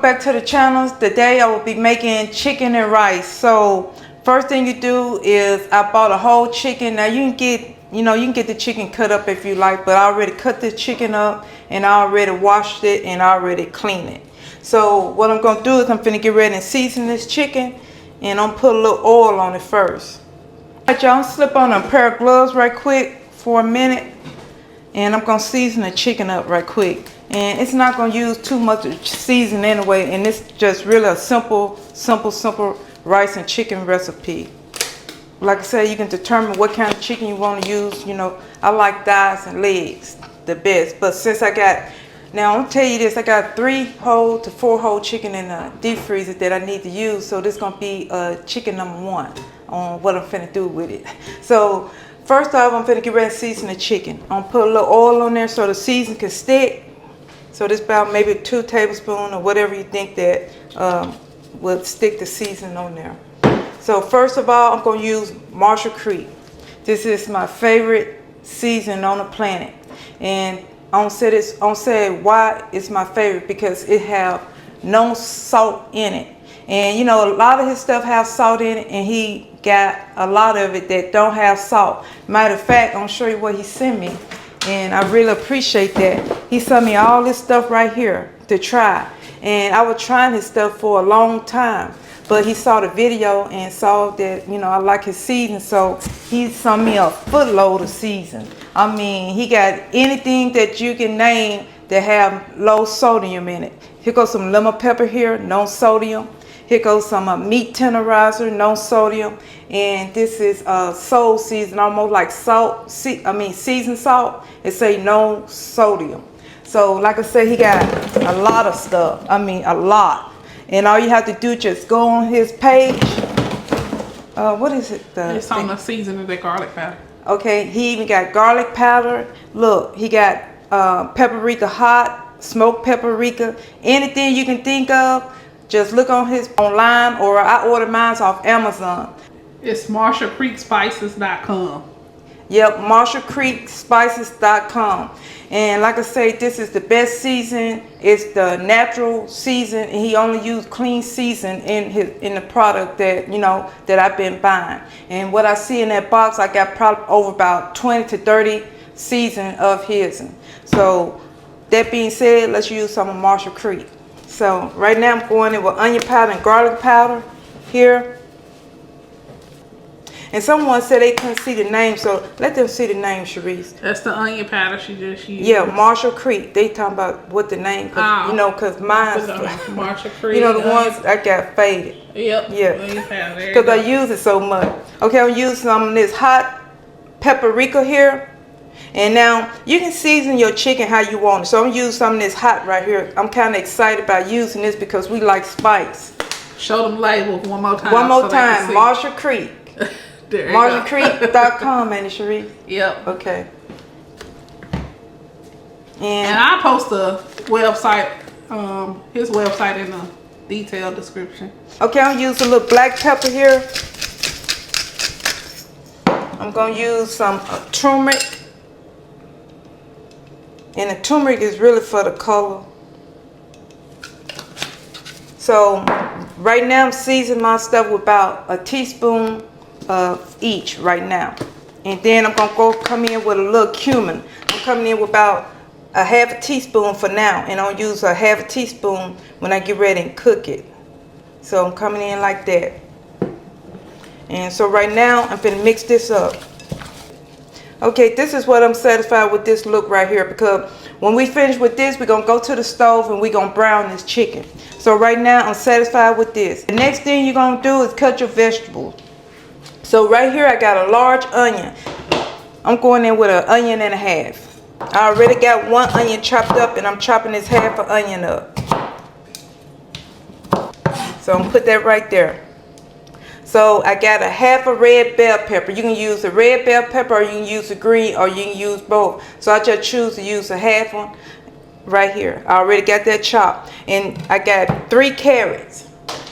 back to the channel. Today I will be making chicken and rice. So first thing you do is I bought a whole chicken. Now you can get the chicken cut up if you like, but I already cut the chicken up and I already washed it and I already cleaned it. So what I'm gonna do is I'm finna get ready and season this chicken, and I'm gonna put a little oil on it first. Alright y'all, slip on a pair of gloves right quick for a minute, and I'm gonna season the chicken up right quick. And it's not gonna use too much season anyway, and it's just really a simple rice and chicken recipe. Like I said, you can determine what kind of chicken you want to use. You know, I like thighs and legs the best, but since I got, now I'm gonna tell you this, I got 3 whole to 4 whole chicken in the deep freezer that I need to use. So this gonna be chicken number 1 on what I'm finna do with it. So first off, I'm finna get ready to season the chicken. I'm gonna put a little oil on there so the season can stick. So this about maybe 2 tablespoons or whatever you think that will stick the seasoning on there. So first of all, I'm going to use Marshall Creek. This is my favorite seasoning on the planet. And I'm going to say why it's my favorite, because it have no salt in it. And you know, a lot of his stuff has salt in it, and he got a lot of it that don't have salt. Matter of fact, I'm going to show you what he sent me. And I really appreciate that. He sent me all this stuff right here to try. And I was trying his stuff for a long time. But he saw the video and saw that, you know, I like his seasoning. So he sent me a footload of season. I mean, he got anything that you can name that have low sodium in it. Here goes some lemon pepper here, no sodium. Here goes some meat tenderizer, no sodium. And this is soul season, almost like salt, seasoned salt. It say no sodium. So like I said, he got a lot of stuff. I mean, a lot. And all you have to do, just go on his page. What is it? It's on the seasoning, the garlic powder. Okay, he even got garlic powder. Look, he got paprika hot, smoked paprika, anything you can think of. Just look on his online, or I order mine off Amazon. It's MarshallCreekSpices.com. Yep, MarshallCreekSpices.com. And like I say, this is the best season. It's the natural season, and he only used clean season in the product that, you know, that I've been buying. And what I see in that box, I got probably over about 20 to 30 season of his. So that being said, let's use some of Marshall Creek. So right now I'm going in with onion powder and garlic powder here. And someone said they couldn't see the name, so let them see the name, Sharice. That's the onion powder she just used. Yeah, Marshall Creek. They talking about what the name, cause, you know, because mine's, Marshall Creek. you know, the ones I got faded. Yep. Yeah. Because I use it so much. Okay, I'm using some of this hot paprika here. And now you can season your chicken how you want it. So I'm using some of this hot right here. I'm kind of excited about using this because we like spice. Show them labels one more time. One more time, Marshall Creek. MarshallCreek.com, ain't it, Sharice? Yep. Okay. And I'll post the website, his website in the detailed description. Okay, I'm using a little black pepper here. I'm going to use some turmeric. And the turmeric is really for the color. So right now I'm seasoning my stuff with about a teaspoon of each right now. And then I'm going to come in with a little cumin. I'm coming in with about a half a teaspoon for now. And I'll use a half a teaspoon when I get ready and cook it. So I'm coming in like that. And so right now I'm going to mix this up. Okay, this is what I'm satisfied with this look right here, because when we finish with this, we're going to go to the stove and we're going to brown this chicken. So right now I'm satisfied with this. The next thing you're going to do is cut your vegetables. So right here I got a large onion. I'm going in with an onion and a half. I already got 1 onion chopped up, and I'm chopping this half an onion up. So I'm going to put that right there. So I got a half a red bell pepper. You can use a red bell pepper, or you can use a green, or you can use both. So I just choose to use a half one right here. I already got that chopped. And I got 3 carrots.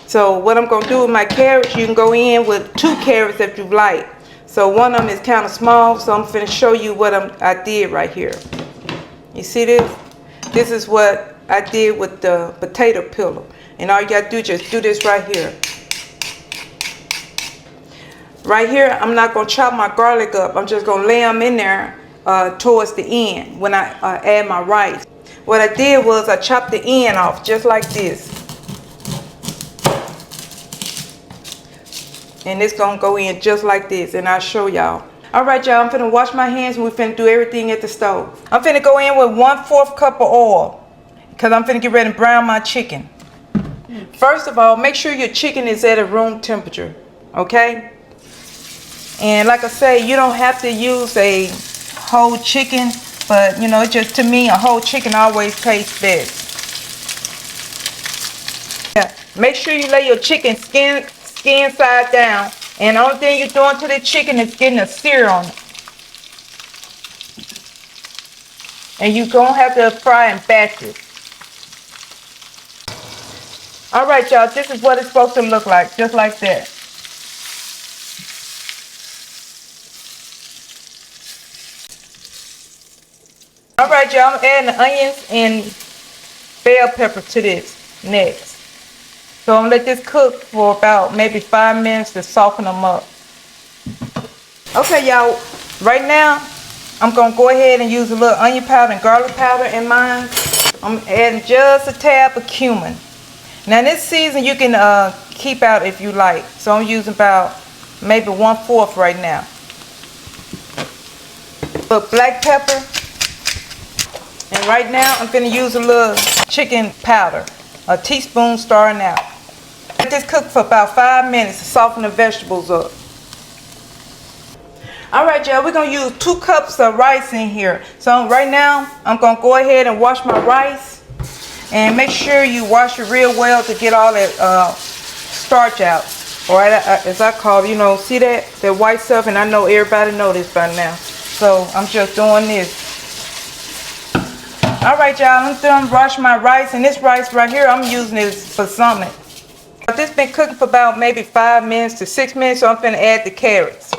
So what I'm going to do with my carrots, you can go in with 2 carrots if you like. So one of them is kind of small, so I'm going to show you what I did right here. You see this? This is what I did with the potato peeler. And all you gotta do is just do this right here. Right here, I'm not gonna chop my garlic up. I'm just gonna lay them in there towards the end when I add my rice. What I did was I chopped the end off just like this. And it's gonna go in just like this, and I'll show y'all. All right, y'all, I'm finna wash my hands and we're finna do everything at the stove. I'm finna go in with 1/4 cup of oil because I'm finna get ready to brown my chicken. First of all, make sure your chicken is at a room temperature, okay? And like I say, you don't have to use a whole chicken, but you know, it just, to me, a whole chicken always tastes best. Yeah. Make sure you lay your chicken skin side down, and the only thing you're doing to the chicken is getting a sear on it. And you're gonna have to fry in batches. All right, y'all, this is what it's supposed to look like, just like that. All right, y'all, I'm adding the onions and bell pepper to this next. So I'm gonna let this cook for about maybe 5 minutes to soften them up. Okay, y'all, right now, I'm gonna go ahead and use a little onion powder and garlic powder in mine. I'm adding just a tab of cumin. Now this season you can keep out if you like. So I'm using about maybe 1/4 right now. But black pepper. And right now I'm gonna use a little chicken powder, a teaspoon starting out. Let this cook for about 5 minutes to soften the vegetables up. Alright, y'all, we're gonna use 2 cups of rice in here. So right now I'm gonna go ahead and wash my rice. And make sure you wash it real well to get all that starch out. Or as I call it, you know, see that white stuff? And I know everybody knows this by now. So I'm just doing this. Alright, y'all, I'm done washing my rice. And this rice right here, I'm using it for something. This been cooking for about maybe 5 minutes to 6 minutes. So I'm finna add the carrots.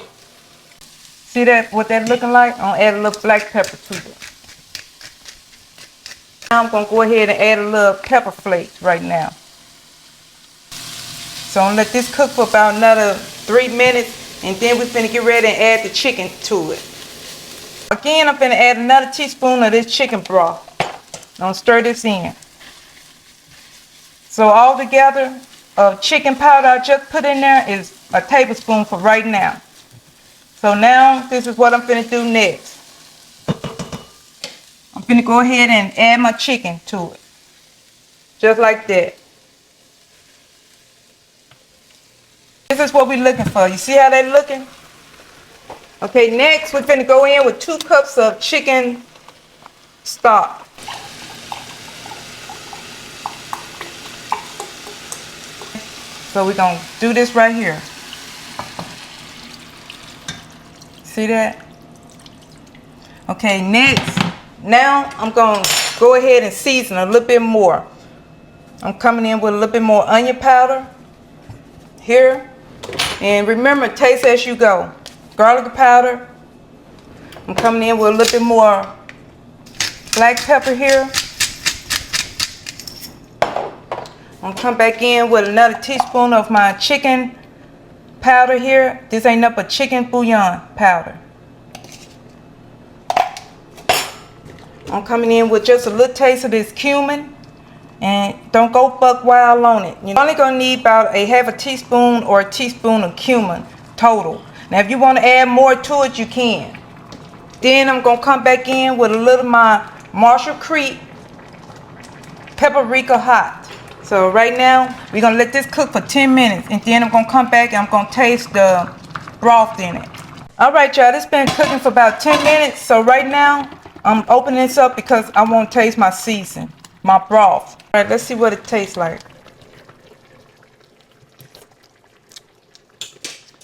See that, what that looking like? I'm gonna add a little black pepper to it. Now I'm gonna go ahead and add a little pepper flakes right now. So I'm gonna let this cook for about another 3 minutes, and then we're finna get ready and add the chicken to it. Again, I'm finna add another teaspoon of this chicken broth. I'm gonna stir this in. So all together, chicken powder I just put in there is a tablespoon for right now. So now this is what I'm finna do next. I'm finna go ahead and add my chicken to it. Just like that. This is what we're looking for. You see how they're looking? Okay, next we're finna go in with 2 cups of chicken stock. So we're gonna do this right here. See that? Okay, next. Now I'm going to go ahead and season a little bit more. I'm coming in with a little bit more onion powder here. And remember, taste as you go. Garlic powder. I'm coming in with a little bit more black pepper here. I'm going to come back in with another teaspoon of my chicken powder here. This ain't nothing but chicken bouillon powder. I'm coming in with just a little taste of this cumin, and don't go buck wild on it. You're only going to need about a half a teaspoon or a teaspoon of cumin total. Now if you want to add more to it, you can. Then I'm going to come back in with a little of my Marshall Creek Paprika Hot. So right now we're going to let this cook for 10 minutes, and then I'm going to come back and I'm going to taste the broth in it. Alright, y'all, this been cooking for about 10 minutes. So right now I'm opening this up because I want to taste my season, my broth. All right, let's see what it tastes like.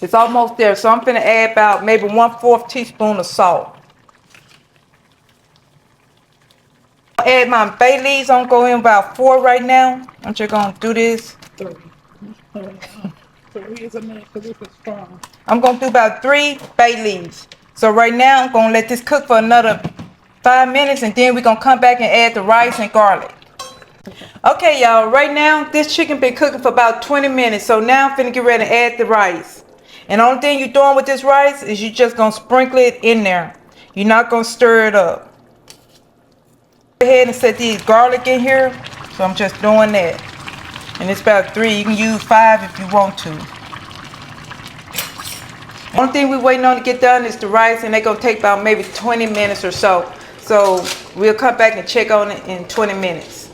It's almost there, so I'm going to add about maybe 1/4 teaspoon of salt. I'll add my bay leaves. I'm going in about 4 right now. I'm just going to do this. I'm going to do about 3 bay leaves. So right now I'm going to let this cook for another 5 minutes, and then we're going to come back and add the rice and garlic. Okay, y'all, right now this chicken been cooking for about 20 minutes. So now I'm finna get ready to add the rice. And the only thing you're doing with this rice is you just gonna sprinkle it in there. You're not gonna stir it up. Go ahead and set these garlic in here. So I'm just doing that. And it's about 3. You can use 5 if you want to. Only thing we're waiting on to get done is the rice, and they're gonna take about maybe 20 minutes or so. So we'll come back and check on it in 20 minutes.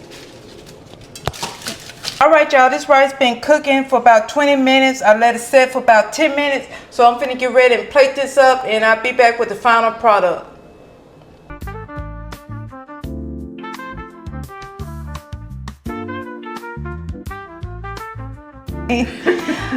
Alright y'all, this rice been cooking for about 20 minutes. I let it set for about 10 minutes. So I'm finna get ready and plate this up, and I'll be back with the final product.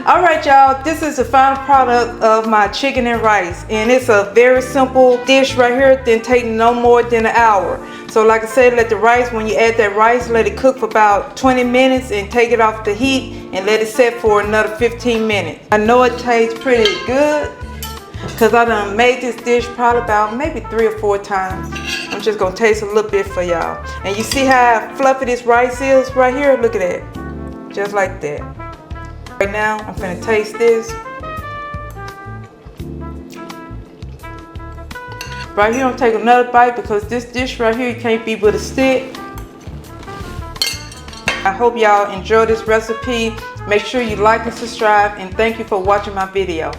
Alright y'all, this is the final product of my chicken and rice, and it's a very simple dish right here. Didn't take no more than an hour. So like I said, let the rice, when you add that rice, let it cook for about 20 minutes and take it off the heat and let it set for another 15 minutes. I know it tastes pretty good because I done made this dish probably about maybe 3 or 4 times. I'm just gonna taste a little bit for y'all. And you see how fluffy this rice is right here? Look at that, just like that. Right now, I'm gonna taste this. Right here, I'm taking another bite because this dish right here, you can't beat with a stick. I hope y'all enjoy this recipe. Make sure you like and subscribe, and thank you for watching my video.